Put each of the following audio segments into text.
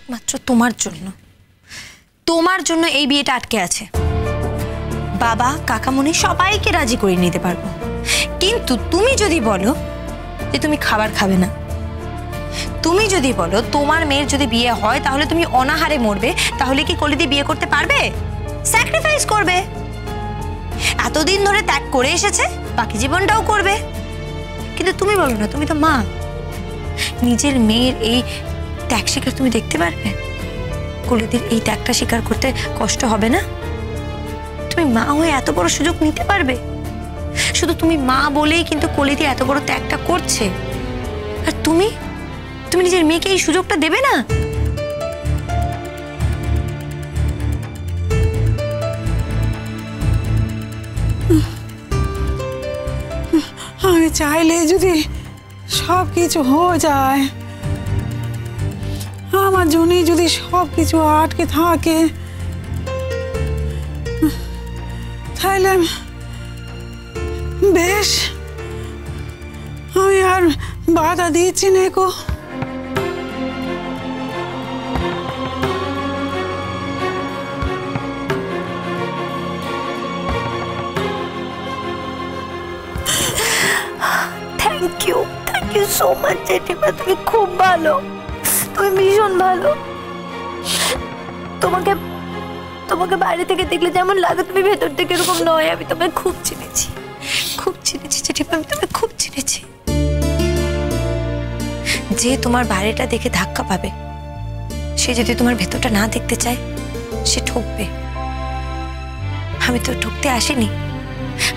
একমাত্র তোমার জন্য এই বিয়েটা আটকে আছে। বাবা কাকামণি সবাইকে রাজি করে নিতে পারবো, কিন্তু তুমি যদি বলো যে তুমি খাবার খাবে না, তুমি যদি বলো তোমার মেয়ের যদি বিয়ে হয় তাহলে তুমি অনাহারে মরবে, তাহলে কি কলিদি বিয়ে করতে পারবে? স্যাক্রিফাইস করবে। এতদিন ধরে ত্যাগ করে এসেছে, বাকি জীবনটাও করবে। কিন্তু তুমি বলো না, তুমি তো মা, নিজের মেয়ের এই ত্যাগ স্বীকার তুমি দেখতে পারবে? কলিদির এই ত্যাগটা স্বীকার করতে কষ্ট হবে না? তুমি মা হয়ে এত বড় সুযোগ নিতে পারবে? শুধু তুমি মা বলেই কিন্তু কলিদি এত বড় ত্যাগটা করছে, আর তুমি নিজের মেয়েকে এই সুযোগটা দেবে না? আমি চাইলে যদি সব কিছু হয়ে যায়, আমার জন্যই যদি সব কিছু আটকে থাকে, তাহলে বেশ, আমি আর বাধা দিচ্ছি না গো। থ্যাংক ইউ সো মাচ জেঠিমা, তুমি খুব ভালো, তুমি ভীষণ ভালো। তোমাকে বাইরে থেকে দেখলে যেমন লাগে, তুমি ভেতর থেকে এরকম নয়। আমি তোমায় খুব চিনেছি জেঠিমা, আমি তোমায় খুব চিনেছি। যে তোমার বাইরেটা দেখে ধাক্কা পাবে, সে যদি তোমার ভেতরটা না দেখতে চায়, সে ঠকবে। আমি তো ঠকতে আসিনি,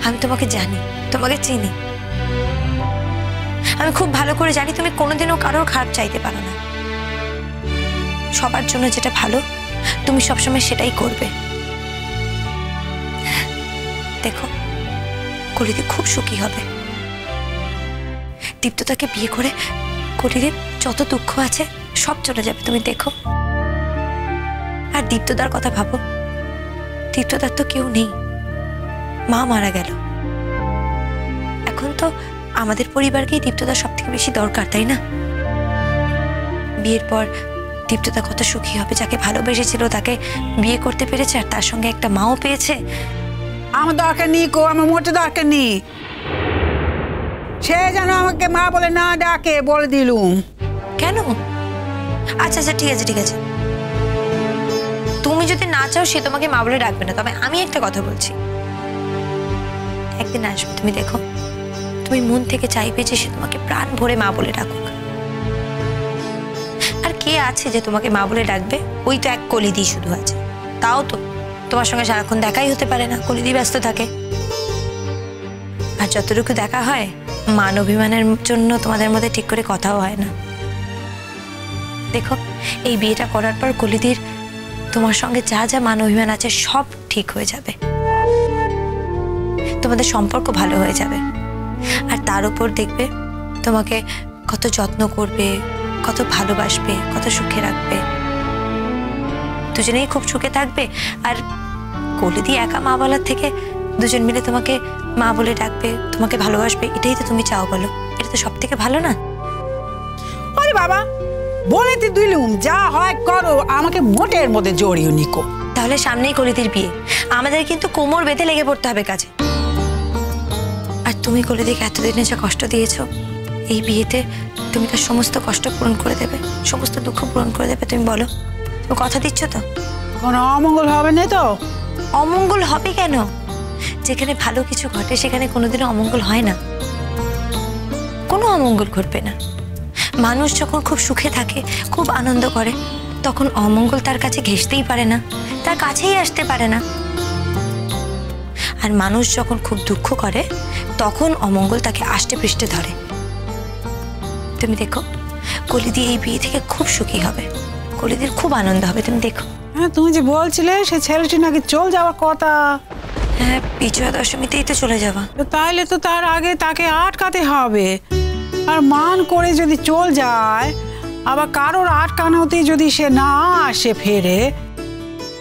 আমি তোমাকে জানি, তোমাকে চিনি। আমি খুব ভালো করে জানি তুমি কোনোদিনও কারোর খারাপ চাইতে পারো না। সবার জন্য যেটা ভালো তুমি সবসময় সেটাই করবে। দেখো, কলিদি খুব সুখী হবে। দীপ্তদাকে বিয়ে করে কলিদির যত দুঃখ আছে সব চলে যাবে, তুমি দেখো। আর দীপ্তদার কথা ভাবো, দীপ্তদার তো কেউ নেই, মা মারা গেল। এখন তো আমাদের পরিবারকেই দীপ্তদার সব থেকে বেশি দরকার, তাই না? বিয়ের পর দীপ্তদা কত সুখী হবে, যাকে ভালোবেসেছিল তাকে বিয়ে করতে পেরেছে, আর তার সঙ্গে একটা মাও পেয়েছে। আমার দরকার নেই গো, আমার মোটে দরকার নেই। সে যেন আমাকে মা বলে না ডাকে, বলে দিলুম। কেন? আচ্ছা ঠিক আছে, তুমি যদি না চাও সে তোমাকে মা বলে ডাকবে না, তবে আমি একটা কথা বলছি, একদিন আসবে, তুমি দেখো, তুমি মন থেকে চাইবে যে সে তোমাকে প্রাণ ভরে মা বলে ডাকুক। আর কে আছে যে তোমাকে মা বলে ডাকবে? ওই তো এক কলিদি শুধু আছে, তাও তো তোমার সঙ্গে সারাক্ষণ দেখাই হতে পারে না, কলিদি ব্যস্ত থাকে। আর যতটুকু দেখা হয়, মান অভিমানের জন্য তোমাদের মধ্যে ঠিক করে কথাও হয় না। দেখো, এই বিয়েটা করার পর কলিদির তোমার সঙ্গে যা যা মান অভিমান আছে সব ঠিক হয়ে যাবে, তোমাদের সম্পর্ক ভালো হয়ে যাবে। আর তার উপর দেখবে তোমাকে কত যত্ন করবে, কত ভালোবাসবে, কত সুখে রাখবে। দুজনেই খুব সুখে থাকবে। আর কলিদি একা মা বলার থেকে দুজন মিলে তোমাকে মা বলে ডাকবে, তোমাকে ভালোবাসবে, এটাই তো তুমি চাও, বলো? এটা তো সব থেকে ভালো না? আরে বাবা, বলে তো দিলুম, যা হয় করো, আমাকে মোটের মধ্যে জড়িয়ে নিকো। তাহলে সামনেই কলিদির বিয়ে, আমাদের কিন্তু কোমর বেঁধে লেগে পড়তে হবে কাজে। আর তুমি কলিদিকে এতদিনে যা কষ্ট দিয়েছো, এই বিয়েতে তুমি তার সমস্ত কষ্ট পূরণ করে দেবে, সমস্ত দুঃখ পূরণ করে দেবে। তুমি বলো, তুমি কথা দিচ্ছ তো? কোনো অমঙ্গল হবে না তো? অমঙ্গল হবে কেন? যেখানে ভালো কিছু ঘটে সেখানে কোনোদিনও অমঙ্গল হয় না, কোনো অমঙ্গল ঘটবে না। মানুষ যখন খুব সুখে থাকে, খুব আনন্দ করে, তখন অমঙ্গল তার কাছে ঘেঁষতেই পারে না, তার কাছেই আসতে পারে না। আর মানুষ যখন খুব দুঃখ করে, তখন অমঙ্গল তাকে আষ্টে পৃষ্ঠে ধরে। তুমি দেখো, কলিদি এই বিয়ে থেকে খুব সুখী হবে, কলিদির খুব আনন্দ হবে, তুমি দেখো। হ্যাঁ, তুমি যে বলছিলে সে ছেলেটি নাকি চলে যাওয়ার কথা। হ্যাঁ, বিজয়া দশমীতেই তো চলে যাওয়া। তাইলে তো তার আগে তাকে আটকাতে হবে। আর মান করে যদি চল যায়, আবার কারোর আটকানোতে যদি সে না আসে ফেরে,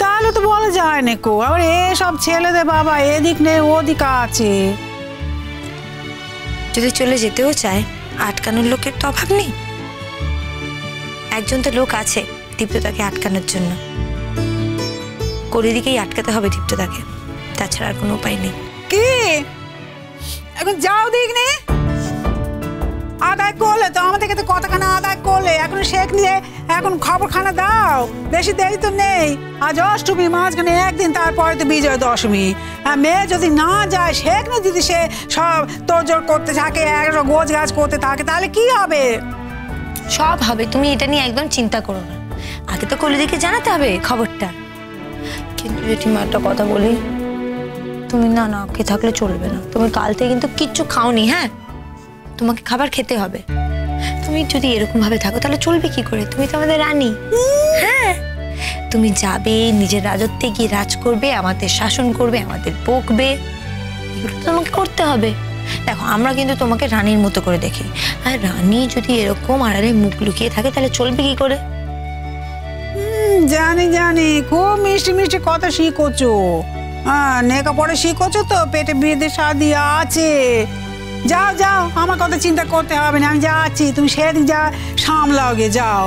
তাহলে তো বলা যায় না কো। আবার এসব ছেলেদের বাবা এদিক নেই ওদিক আছে। যদি চলে যেতেও চায়, আটকানোর লোকের তো অভাব নেই। একজন তো লোক আছে দীপ্তদাকে আটকানোর জন্য। কলিদিকেই আটকাতে হবে দীপ্তদাকে, তাছাড়া আর কোনো উপায় নেই। কি এখন যাও দেখনি, আদায় করলে তো আমাদেরকে তো কতখানা আদায় করলে, এখন শেখ নিয়ে এখন খবরখানা দাও, বেশি দেরি তো নেই। আজ অষ্টমী, মাঝখানে একদিন, তারপরে তো বিজয় দশমী। মেয়ে যদি না যায়, শেখ না যদি সে সব তোড়জোড় করতে থাকে, গোছ গাছ করতে থাকে, তাহলে কি হবে? সব হবে, তুমি এটা নিয়ে একদম চিন্তা করো না। আগে তো কলিদিকে জানাতে হবে খবরটা। কিন্তু জেঠিমা একটা কথা বলি, তুমি না খেয়ে থাকলে চলবে না। তুমি কাল থেকে কিন্তু কিচ্ছু খাওনি, হ্যাঁ? তোমাকে খাবার খেতে হবে। তুমি যদি এরকম ভাবে থাকো তাহলে চলবে কি করে? তুমি তো আমাদের রানী। হ্যাঁ, তুমি যাবে, নিজের রাজত্বে গিয়ে রাজ করবে, আমাদের শাসন করবে, আমাদের বকবে, এগুলো তো তোমাকে করতে হবে। দেখো, আমরা কিন্তু তোমাকে রানীর মতো করে দেখি, আর রানী যদি এরকম আড়ালে মুখ লুকিয়ে থাকে তাহলে চলবে কি করে? জানি জানি, খুব মিষ্টি মিষ্টি কথা শিখোছো। নেকা পরে শিখোছো তো, পেটে বিয়েতে শাদি আছে। যাও যাও, আমার কথা চিন্তা করতে হবে না, আমি যাচ্ছি। তুমি সেদিন যা সামলাও গে, যাও।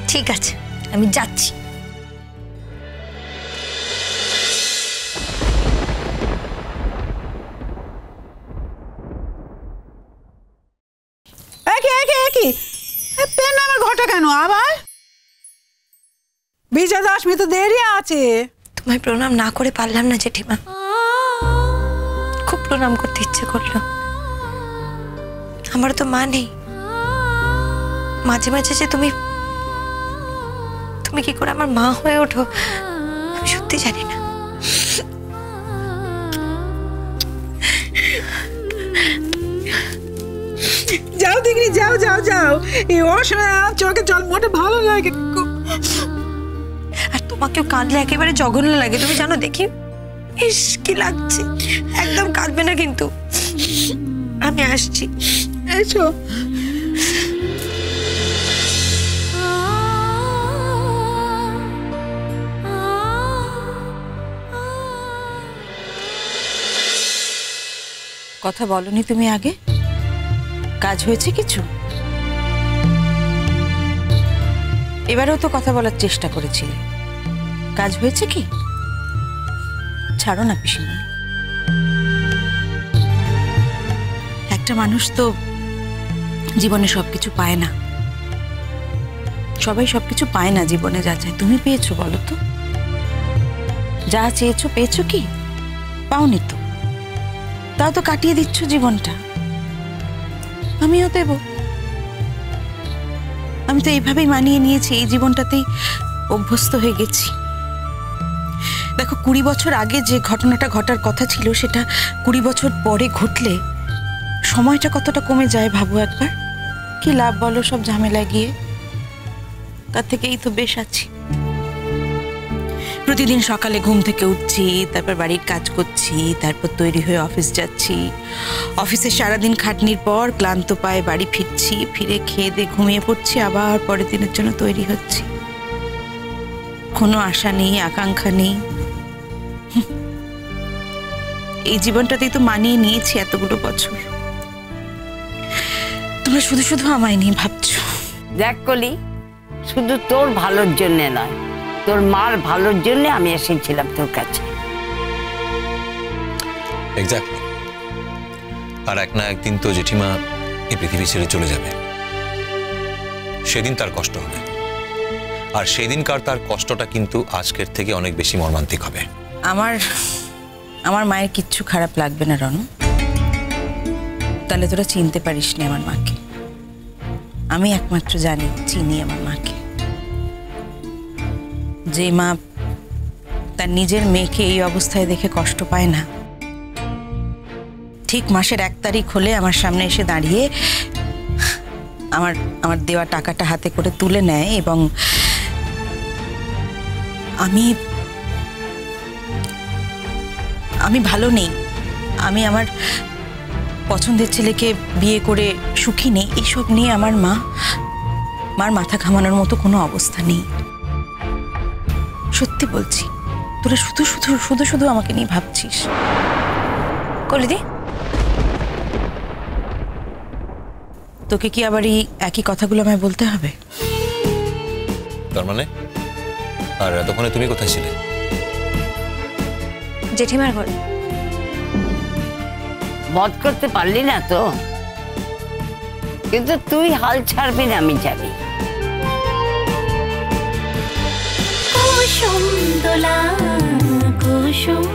ঠিক আছে, আমি যাচ্ছি। পেন আমার ঘরটা কেন আবার? বিজয় দশমী তো দেরি আছে। তোমায় প্রণাম না করে পারলাম না জেঠিমা, খুব প্রণাম করতে ইচ্ছে করলো। আমার তো মা নেই। মাঝে মাঝে যে তুমি কি করে আমার মা হয়ে ওঠো আমি সত্যি জানি না। যাও দেখি, যাও যাও যাও, এই অসময় চোখে জল মোটে ভালো লাগে। আর তোমাকেও কাঁদলে একেবারে জঘন্য লাগে, তুমি জানো। দেখি, ইস কি লাগছে। একদম কাঁদবে না কিন্তু। আমি আসছি, এসো। কথা বলনি তুমি আগে? কাজ হয়েছে কিছু? এবারেও তো কথা বলার চেষ্টা করেছিলে, কাজ হয়েছে কি? ছাড়ো না পিসিমণি, একটা মানুষ তো জীবনে সবকিছু পায় না। সবাই সবকিছু পায় না জীবনে, যা চায়। তুমি পেয়েছো বলো তো? যা চেয়েছো পেয়েছো কি? পাওনি তো, তাও তো কাটিয়ে দিচ্ছ জীবনটা। আমিও দেব। আমি তো এইভাবেই মানিয়ে নিয়েছি, এই জীবনটাতেই অভ্যস্ত হয়ে গেছি। দেখো, 20 বছর আগে যে ঘটনাটা ঘটার কথা ছিল, সেটা 20 বছর পরে ঘটলে সময়টা কতটা কমে যায় ভাবো একবার। কি লাভ বলো সব ঝামেলা গিয়ে? তার থেকেই তো বেশ আছি। প্রতিদিন সকালে ঘুম থেকে উঠছি, তারপর বাড়ির কাজ করছি, তারপর তৈরি হয়ে অফিস যাচ্ছি। অফিসে সারাদিন খাটনির পর ক্লান্ত পায়ে বাড়ি ফিরছি, ফিরে খেয়ে দিয়ে ঘুমিয়ে পড়ছি, আবার পরের দিনের জন্য তৈরি হচ্ছি। কোনো আশা নেই, আকাঙ্ক্ষা নেই। এই জীবনটাতেই তো মানিয়ে নিয়েছি এতগুলো বছর। তোমরা শুধু শুধু আমায় নিয়ে ভাবছো। দেখ কলি, শুধু তোর ভালোর জন্যে নয়, তোর মার ভালোর জন্য আমি এসেছিলাম তোর কাছে। এক্স্যাক্টলি। আর এক না একদিন তো জেঠিমা এই পৃথিবী ছেড়ে চলে যাবে, সেদিন তার কষ্ট হবে। আর সেদিনকার তার কষ্টটা কিন্তু আজকের থেকে অনেক বেশি মর্মান্তিক হবে। আমার মায়ের কিচ্ছু খারাপ লাগবে না রনু। তাহলে তোরা চিনতে পারিস নি আমার মাকে। আমি একমাত্র জানি, চিনি আমার মাকে। যে মা তার নিজের মেয়েকে এই অবস্থায় দেখে কষ্ট পায় না, ঠিক মাসের 1 তারিখ হলে আমার সামনে এসে দাঁড়িয়ে আমার দেওয়া টাকাটা হাতে করে তুলে নেয় এবং আমি ভালো নেই, আমি আমার পছন্দের ছেলেকে বিয়ে করে সুখী নেই, এইসব নিয়ে আমার মার মাথা ঘামানোর মতো কোনো অবস্থা নেই। সত্যি বলছি, তোরা শুধু শুধু আমাকে নিয়ে ভাবছিস। কলিদি, তোকে কি আবার এই একই কথাগুলো আমায় বলতে হবে? তার মানে? আর এতক্ষণে তুমি কোথায় ছিলে? জেঠিমার ঘরে। বধ করতে পারলি না তো, কিন্তু তুই হাল ছাড়বি না আমি জানি। কুসুম দোলা কুসুম